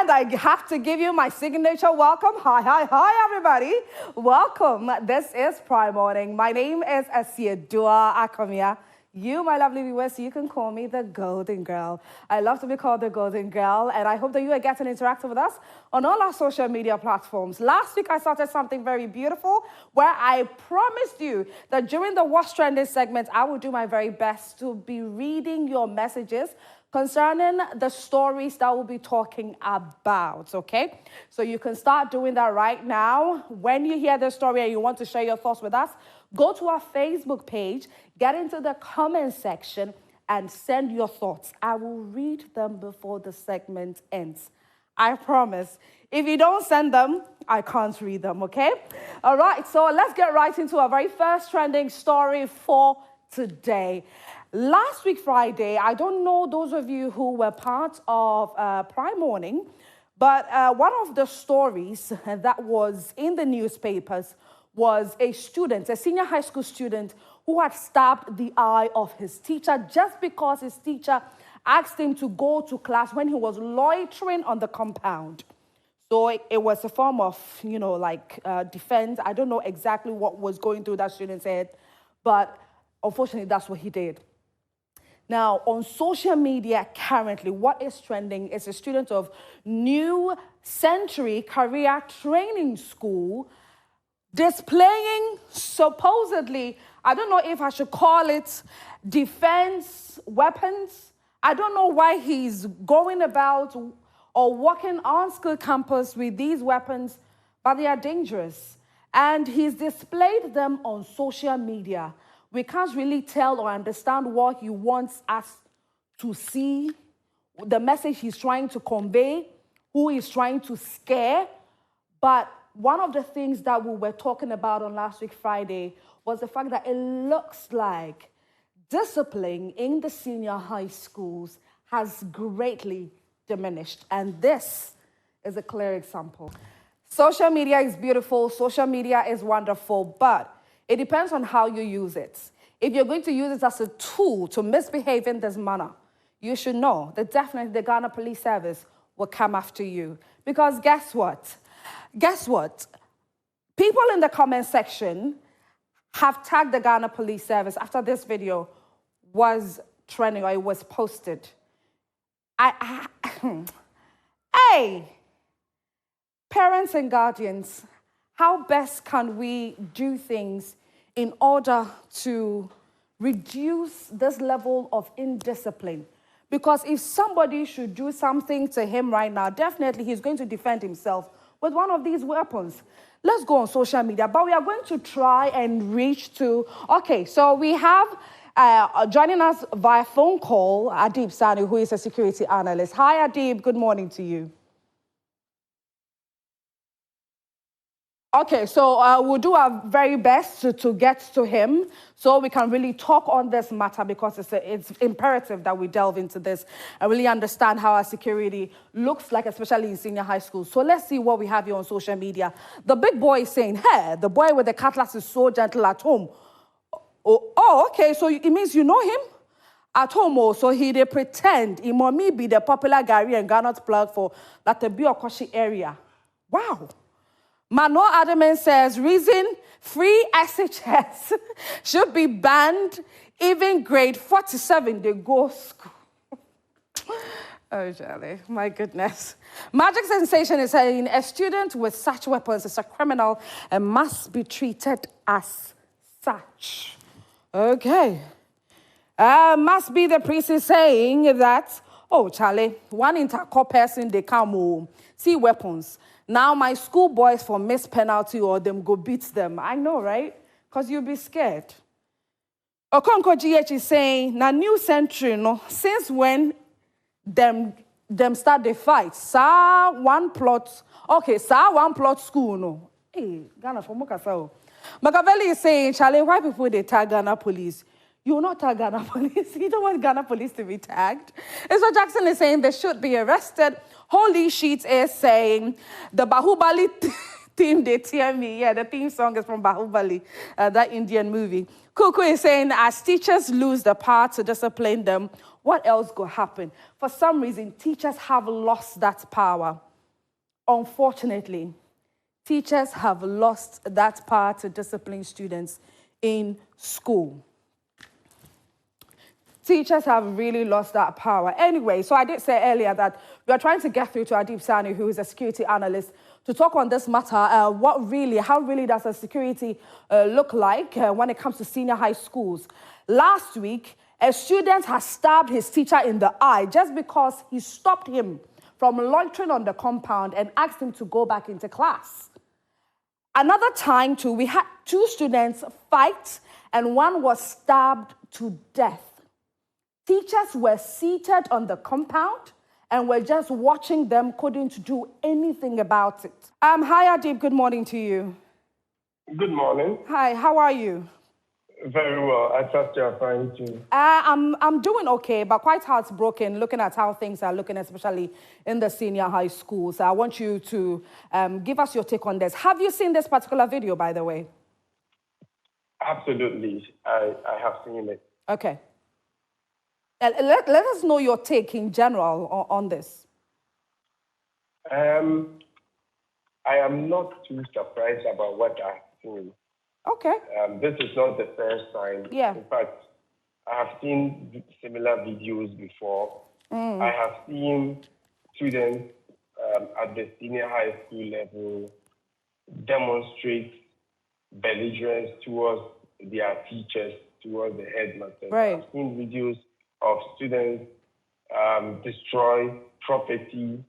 And I have to give you my signature welcome. Hi, everybody. Welcome. This is Prime Morning. My name is Asiedua Akomia. You, my lovely viewers, you can call me the Golden Girl. I love to be called the Golden Girl, and I hope that you are getting interactive with us on all our social media platforms. Last week, I started something very beautiful where I promised you that during the What's Trending segment, I will do my very best to be reading your messages concerning the stories that we'll be talking about, okay? So you can start doing that right now. When you hear the story and you want to share your thoughts with us, go to our Facebook page, get into the comment section, and send your thoughts. I will read them before the segment ends. I promise. If you don't send them, I can't read them, okay? All right, so let's get right into our very first trending story for today. Last week, Friday, I don't know those of you who were part of Prime Morning, but one of the stories that was in the newspapers was a student, a senior high school student, who had stabbed the eye of his teacher just because his teacher asked him to go to class when he was loitering on the compound. So it was a form of, defense. I don't know exactly what was going through that student's head, but unfortunately, that's what he did. Now, on social media currently, what is trending is a student of New Century Career Training School displaying supposedly, I don't know if I should call it defense weapons. I don't know why he's going about or walking on school campus with these weapons, but they are dangerous. And he's displayed them on social media. We can't really tell or understand what he wants us to see, the message he's trying to convey, who he's trying to scare. But one of the things that we were talking about on last week, Friday, was the fact that it looks like discipline in the senior high schools has greatly diminished. And this is a clear example. Social media is beautiful. Social media is wonderful, but it depends on how you use it. If you're going to use it as a tool to misbehave in this manner, you should know that definitely the Ghana Police Service will come after you. Because guess what? People in the comment section have tagged the Ghana Police Service after this video was trending or it was posted. Hey, parents and guardians, how best can we do things in order to reduce this level of indiscipline? Because if somebody should do something to him right now, definitely he's going to defend himself with one of these weapons. Let's go on social media, but we are going to try and reach to, okay, so we have joining us via phone call, Adib Sani, who is a security analyst. Hi, Adib, good morning to you. Okay, so we'll do our very best to get to him so we can really talk on this matter, because it's imperative that we delve into this and really understand how our security looks like, especially in senior high school. So let's see what we have here on social media. The big boy is saying, hey, the boy with the cutlass is so gentle at home. Oh, okay, so it means you know him? At home, so he they pretend he might be the popular Gary and Garnet plug for that the Biokoshi area. Wow. Mano Adaman says, reason free SHS should be banned, even grade 47, they go school. Oh, Charlie, my goodness. Magic Sensation is saying, a student with such weapons is a criminal and must be treated as such. Okay. Must be the priest is saying that, oh, Charlie, one intercore person, they come home, see weapons. Now my school boys for missed penalty or them go beat them. I know, right? Because you'll be scared. Okonko GH is saying, na New Century, no, since when them start the fight? Sa one plot, okay, sa one plot school, no. Hey, Ghana for Mokasao. Machiavelli is saying, Charlie, why people they tag Ghana police? You will not tag Ghana police. You don't want Ghana police to be tagged. And so Jackson is saying they should be arrested. Holy Sheets is saying the Bahubali theme, they tear me. Yeah, the theme song is from Bahubali, that Indian movie. Kuku is saying as teachers lose the power to discipline them, what else could happen? For some reason, teachers have lost that power. unfortunately, teachers have lost that power to discipline students in school. Teachers have really lost that power. Anyway, so I did say earlier that we are trying to get through to Adib Sani, who is a security analyst, to talk on this matter. How really does a security look like when it comes to senior high schools? Last week, a student has stabbed his teacher in the eye just because he stopped him from loitering on the compound and asked him to go back into class. Another time, too, we had 2 students fight and one was stabbed to death. Teachers were seated on the compound and were just watching them, couldn't do anything about it. Hi, Adib. Good morning to you. Good morning. Hi, how are you? Very well. I trust you are fine too. I'm doing okay, but quite heartbroken looking at how things are looking, especially in the senior high schools. I want you to give us your take on this. Have you seen this particular video, by the way? Absolutely. I have seen it. Okay. Let us know your take in general on this. I am not too surprised about what I've seen. Okay. This is not the first time. Yeah. In fact, I have seen similar videos before. I have seen students at the senior high school level demonstrate belligerence towards their teachers, towards the headmasters. Right. I've seen videos of students destroy property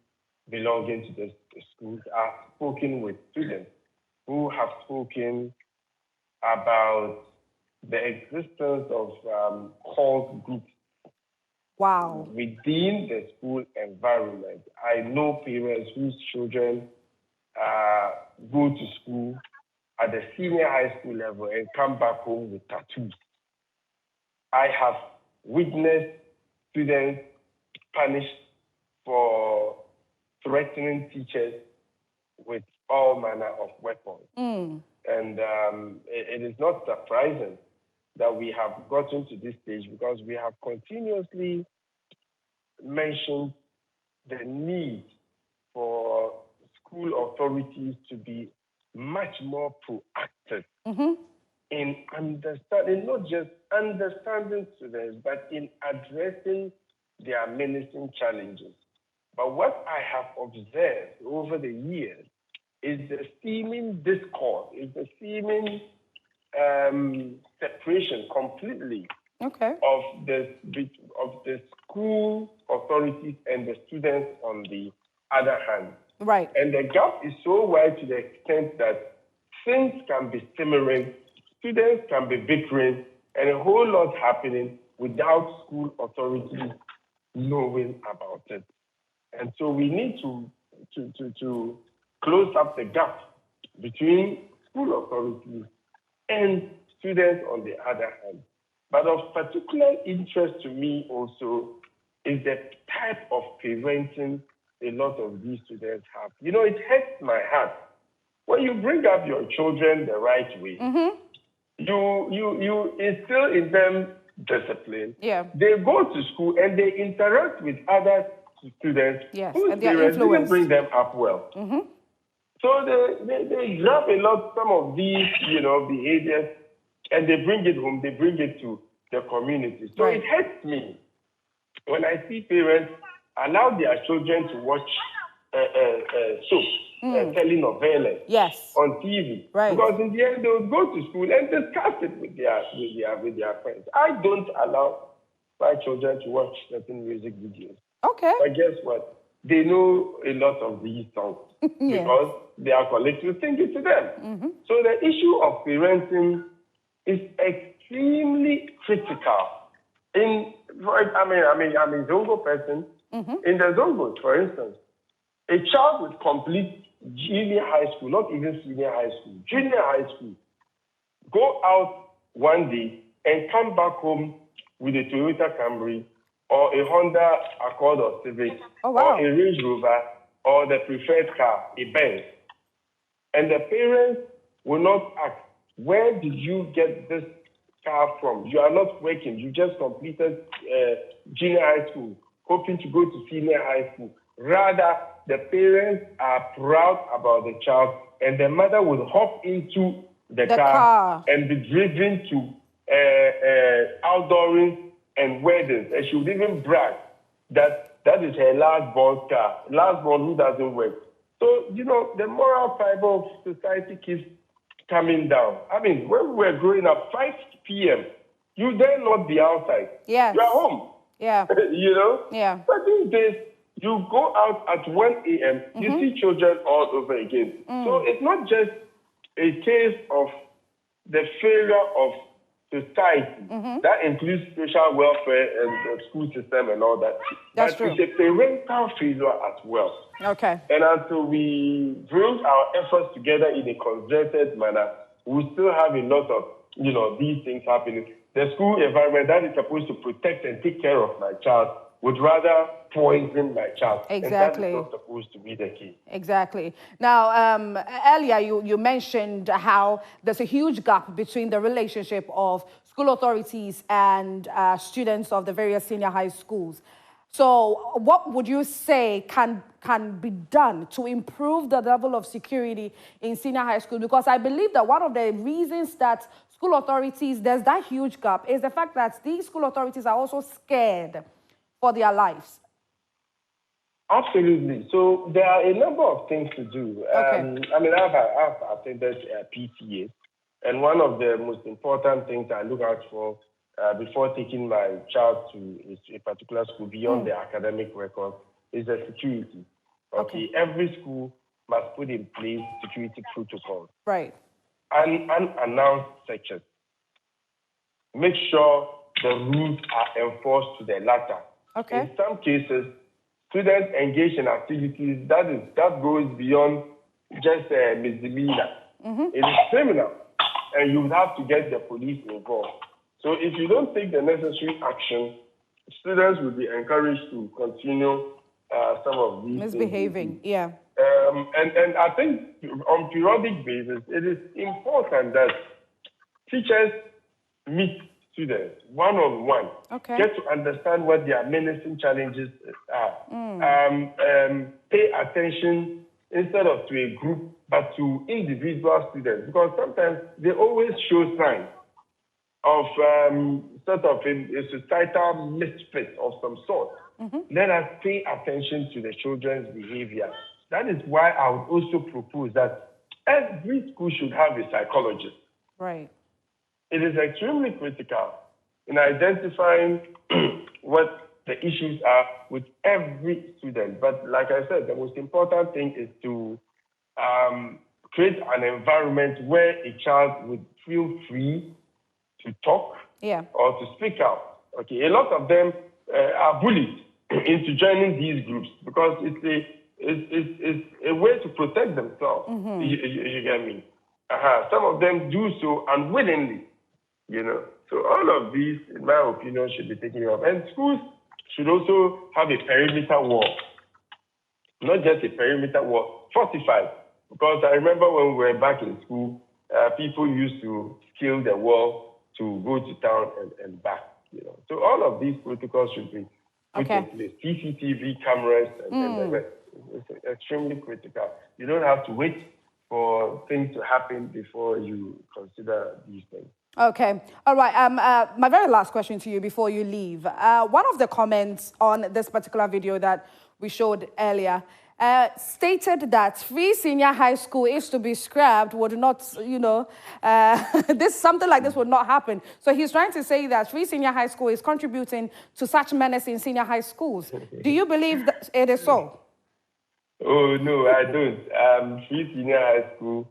belonging to the schools. I've spoken with students who have spoken about the existence of cult groups. Wow. Within the school environment. I know parents whose children go to school at the senior high school level and come back home with tattoos. I have witnessed students punished for threatening teachers with all manner of weapons. And it is not surprising that we have gotten to this stage because we have continuously mentioned the need for school authorities to be much more proactive in understanding, not just understanding students, but in addressing their menacing challenges. But what I have observed over the years is the seeming discord, is the seeming separation completely of the school authorities and the students on the other hand. Right. And the gap is so wide to the extent that things can be simmering, students can be bickering, and a whole lot happening without school authorities knowing about it. And so we need to close up the gap between school authorities and students on the other hand. But of particular interest to me also is the type of parenting a lot of these students have. You know, it hurts my heart. When you bring up your children the right way, you instill in them discipline. Yeah. They go to school and they interact with other students whose and their parents didn't influence. bring them up well. So they grab some of these, behaviors, and they bring it home, they bring it to the community. So it hurts me when I see parents allow their children to watch soap, telenovelas on TV. Right. Because in the end, they will go to school and discuss it with their friends. I don't allow my children to watch certain music videos. Okay. But guess what? They know a lot of these songs because their colleagues will sing it to them. So the issue of parenting is extremely critical. I'm a Zongo person. In the Zongos, for instance, a child would complete junior high school, not even senior high school, junior high school, go out one day and come back home with a Toyota Camry or a Honda Accord or Civic or a Range Rover or the preferred car, a Benz. And the parents will not ask, where did you get this car from? You are not working. You just completed junior high school, hoping to go to senior high school. Rather, the parents are proud about the child, and the mother will hop into the car and be driven to outdooring and weddings. And she would even brag that that is her last born car, last born who doesn't work. So, you know, the moral fiber of society keeps coming down. I mean, when we were growing up, 5 p.m., you dare not be outside. Yes. You are home. Yeah. You know? Yeah. But these days, you go out at 1 a.m., you see children all over again. So it's not just a case of the failure of society. That includes social welfare and the school system and all that. That's but true. It's a parental failure as well. Okay. And until we bring our efforts together in a concerted manner, we still have a lot of, you know, these things happening. The school environment that is supposed to protect and take care of my child would rather poison my child. Exactly. And that is not supposed to be the case. Exactly. Now, earlier you mentioned how there's a huge gap between the relationship of school authorities and students of the various senior high schools. So what would you say can be done to improve the level of security in senior high school? Because I believe that one of the reasons that school authorities, there's that huge gap, is the fact that these school authorities are also scared for their lives. Absolutely. So there are a number of things to do. Okay. I mean, I've attended PTA, and one of the most important things I look out for before taking my child to a particular school beyond the academic record is the security. Okay. Every school must put in place security protocols. Right. And unannounced searches. Make sure the rules are enforced to the latter. Okay. In some cases, students engage in activities that goes beyond just misdemeanor. It is criminal, and you would have to get the police involved. So if you don't take the necessary action, students will be encouraged to continue some of these misbehaving. Things. Yeah. And I think on periodic basis, it is important that teachers meet students one-on-one, get to understand what their menacing challenges are, pay attention instead of to a group, but to individual students, because sometimes they always show signs of sort of a societal misfit of some sort. Let us pay attention to the children's behavior. That is why I would also propose that every school should have a psychologist. Right. It is extremely critical in identifying what the issues are with every student. But like I said, the most important thing is to create an environment where a child would feel free to talk or to speak out. Okay, a lot of them are bullied into joining these groups because it's a way to protect themselves. You get me? Some of them do so unwillingly, you know. So all of these, in my opinion, should be taken care of. And schools should also have a perimeter wall, not just a perimeter wall, fortified. Because I remember when we were back in school, people used to scale the wall to go to town and back, you know. So all of these protocols should be put in place. CCTV cameras and the rest. It's extremely critical. You don't have to wait for things to happen before you consider these things. Okay. All right. My very last question to you before you leave. One of the comments on this particular video that we showed earlier stated that free senior high school is to be scrapped would not, you know, something like this would not happen. So he's trying to say that free senior high school is contributing to such menace in senior high schools. Do you believe that it is so? Oh, no, I don't. Free senior high school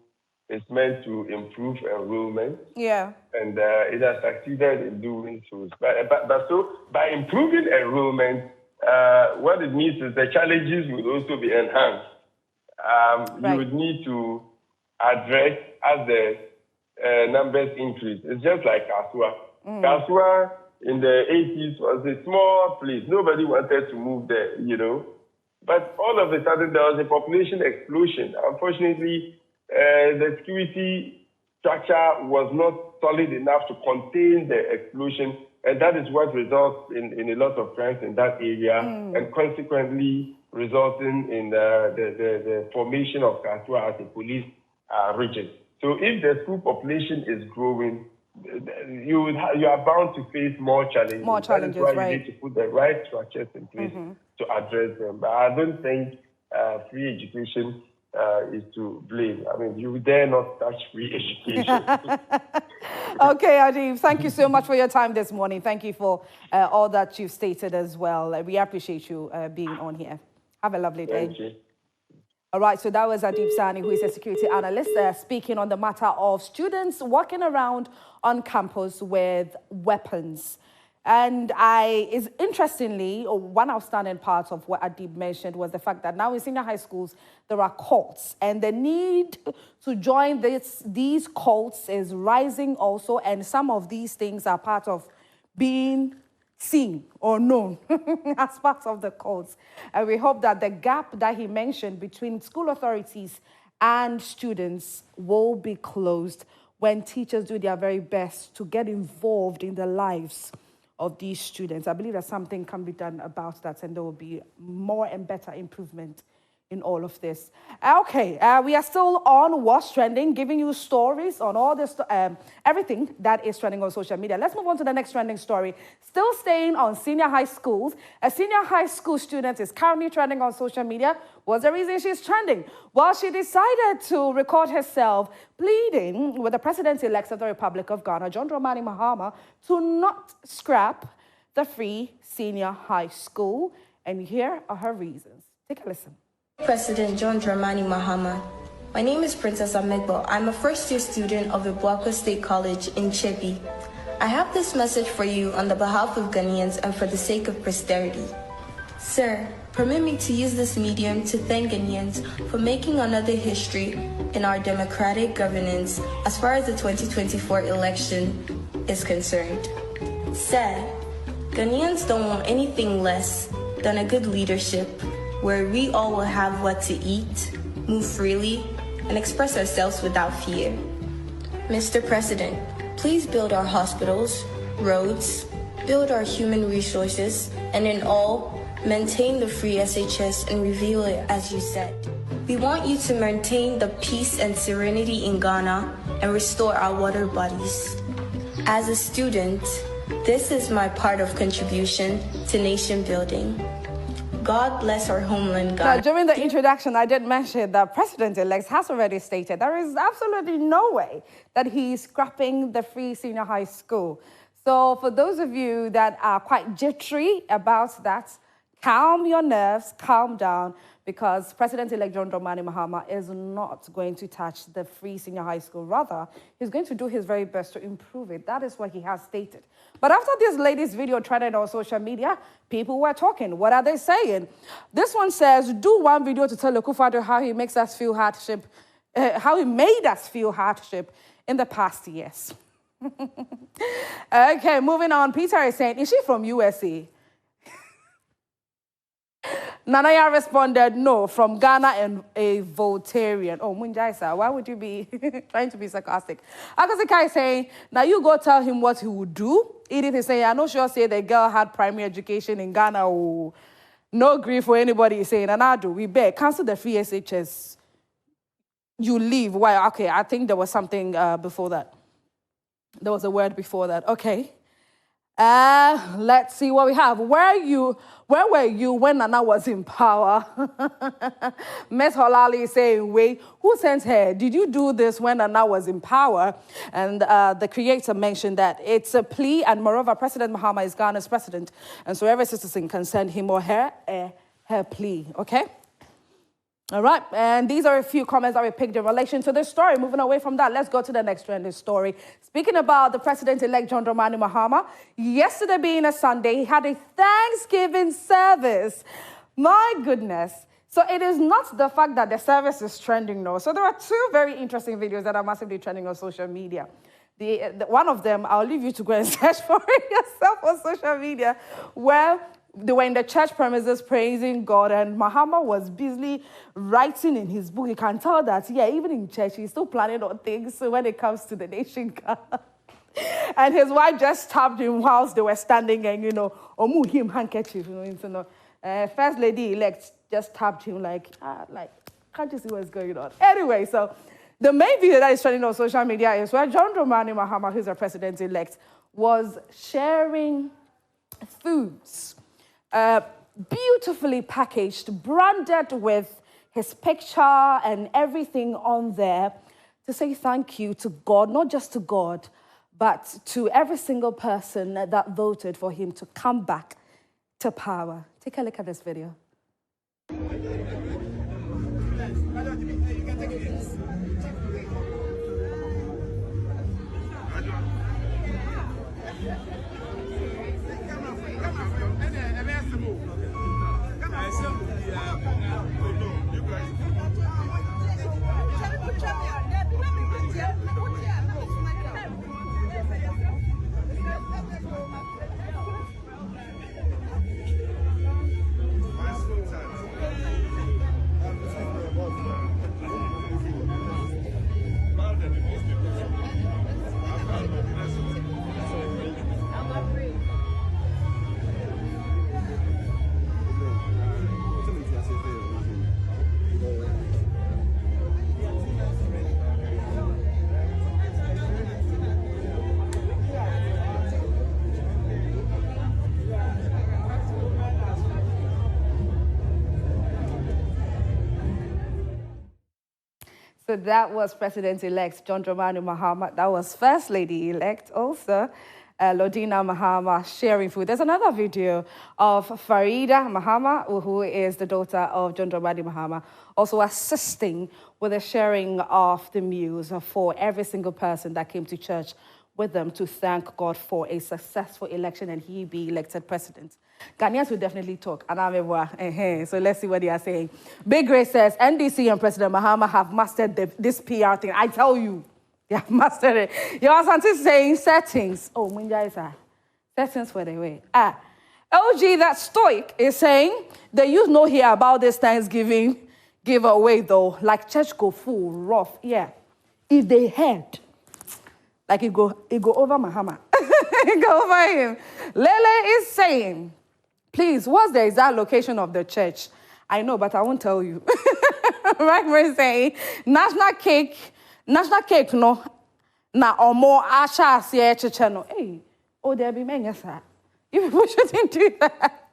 is meant to improve enrollment. Yeah. And it has succeeded in doing so. But so by improving enrollment, what it means is the challenges would also be enhanced. You would need to address as the numbers increase. It's just like Kasua. Kasua in the 80s was a small place. Nobody wanted to move there, you know. But all of a sudden, there was a population explosion. Unfortunately, the security structure was not solid enough to contain the explosion, and that is what results in a lot of crimes in that area, and consequently resulting in the formation of Kasua as a police region. So if the school population is growing, you are bound to face more challenges. That is why you need to put the right structures in place to address them. But I don't think free education is to blame. I mean, you dare not touch free education. Okay, Adib, thank you so much for your time this morning. Thank you for all that you've stated as well. We appreciate you being on here. Have a lovely day. Thank you. All right, so that was Adib Sani, who is a security analyst, speaking on the matter of students walking around on campus with weapons. And interestingly, one outstanding part of what Adib mentioned was the fact that now in senior high schools, there are cults, and the need to join these cults is rising also, and some of these things are part of being seen or known as part of the cults. And we hope that the gap that he mentioned between school authorities and students will be closed when teachers do their very best to get involved in the lives of these students. I believe that something can be done about that, and there will be more and better improvement in all of this. Okay, we are still on What's Trending, giving you stories on all this, everything that is trending on social media. Let's move on to the next trending story. Still staying on senior high schools. A senior high school student is currently trending on social media. What's the reason she's trending? Well, she decided to record herself pleading with the president-elect of the Republic of Ghana, John Dramani Mahama, to not scrap the free senior high school. And here are her reasons. Take a listen. President John Dramani Mahama. My name is Princess Amigbo. I'm a first-year student of Ibuako State College in Chebi. I have this message for you on the behalf of Ghanaians and for the sake of posterity. Sir, permit me to use this medium to thank Ghanaians for making another history in our democratic governance as far as the 2024 election is concerned. Sir, Ghanaians don't want anything less than a good leadership where we all will have what to eat, move freely, and express ourselves without fear. Mr. President, please build our hospitals, roads, build our human resources, and in all, maintain the free SHS and reveal it as you said. We want you to maintain the peace and serenity in Ghana and restore our water bodies. As a student, this is my part of contribution to nation building. God bless our homeland, Ghana. Now, during the introduction, I did mention that President-elect has already stated there is absolutely no way that he's scrapping the free senior high school. So for those of you that are quite jittery about that, calm your nerves, calm down, because President-elect John Dramani Mahama is not going to touch the free senior high school. Rather, he's going to do his very best to improve it. That is what he has stated. But after this latest video trended on social media, people were talking. What are they saying? This one says, do one video to tell Akufo-Addo how he makes us feel hardship, how he made us feel hardship in the past years. Okay, moving on. Peter is saying, is she from USA? Nanaya responded, no, from Ghana and a Voltarian. Oh, Munjaisa, why would you be trying to be sarcastic? Akasika is saying, now you go tell him what he would do. Edith is saying, I know sure say the girl had primary education in Ghana. Oh, no grief for anybody saying, and I do, we beg, cancel the free SHS. You leave. Why? Okay, I think there was something before that. There was a word before that. Okay. Let's see what we have. Where were you when Nana was in power? Miss Holali is saying, wait, who sent her? Did you do this when Nana was in power? And the creator mentioned that it's a plea, and moreover, President Mahama is Ghana's president, and so every citizen can send him or her her plea, okay? All right, and these are a few comments that we picked in relation to this story. Moving away from that, let's go to the next trending story. Speaking about the president-elect John Dramani Mahama, yesterday being a Sunday, he had a Thanksgiving service. My goodness. So it is not the fact that the service is trending, no. So there are two very interesting videos that are massively trending on social media. One of them, I'll leave you to go and search for it yourself on social media, where they were in the church premises praising God, and Mahama was busily writing in his book. You can tell that, yeah, even in church, he's still planning on things when it comes to the nation. And his wife just stabbed him whilst they were standing and, moved him handkerchief. First lady-elect just tapped him like, can't you see what's going on? Anyway, so the main video that is trending on social media is where John Dramani Mahama, who's the president-elect, was sharing foods, beautifully packaged, branded with his picture and everything on there to say thank you to God, not just to God, but to every single person that voted for him to come back to power. Take a look at this video. So that was President-elect John Dramani Mahama. That was First Lady-elect also, Lodina Mahama, sharing food. There's another video of Farida Mahama, who is the daughter of John Dramani Mahama, also assisting with the sharing of the meals for every single person that came to church with them to thank God for a successful election and he be elected president. Ghanaians will definitely talk. So let's see what they are saying. Big Grace says, NDC and President Mahama have mastered this PR thing. I tell you, they have mastered it. Your auntie saying settings. Oh, settings for the way. LG, that stoic, is saying the youth know here about this Thanksgiving giveaway though. Like church go full, rough. Yeah. If they had, like it go over Mahama. It go over him. Lele is saying, please, what's the exact location of the church? I know, but I won't tell you. Right, we're saying, national cake, no, na or more asha siya channel. Hey, oh, there be many, sir. You people shouldn't do that.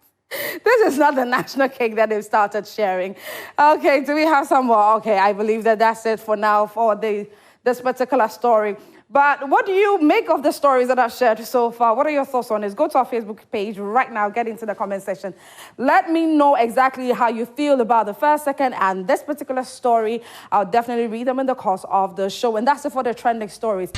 This is not the national cake that they've started sharing. Okay, do we have some more? Okay, I believe that that's it for now for this particular story. But what do you make of the stories that I've shared so far? What are your thoughts on this? Go to our Facebook page right now. Get into the comment section. Let me know exactly how you feel about the first, second, and this particular story. I'll definitely read them in the course of the show. And that's it for the trending stories.